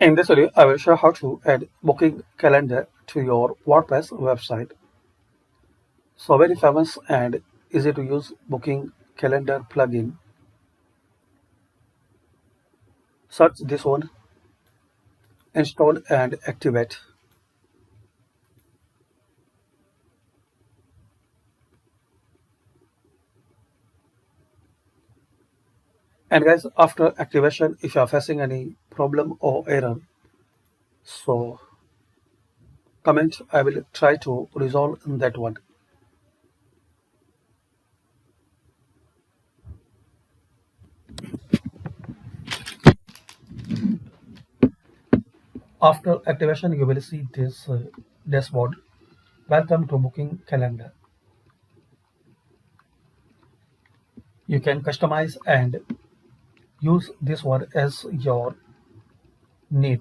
In this video, I will show how to add booking calendar to your WordPress website. So very famous and easy to use booking calendar plugin. Search this one, install and activate. And guys, after activation, if you are facing any problem or error, so comment, I will try to resolve that one. After activation, you will see this dashboard. Welcome to booking calendar. You can customize and use this one as your need.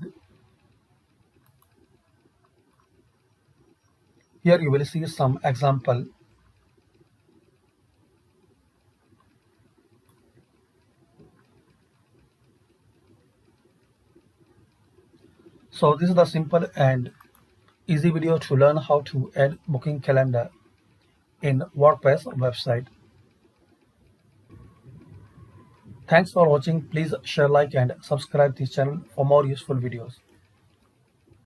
Here you will see some example. So this is the simple and easy video to learn how to add booking calendar in WordPress website. Thanks for watching. Please share, like and subscribe this channel for more useful videos.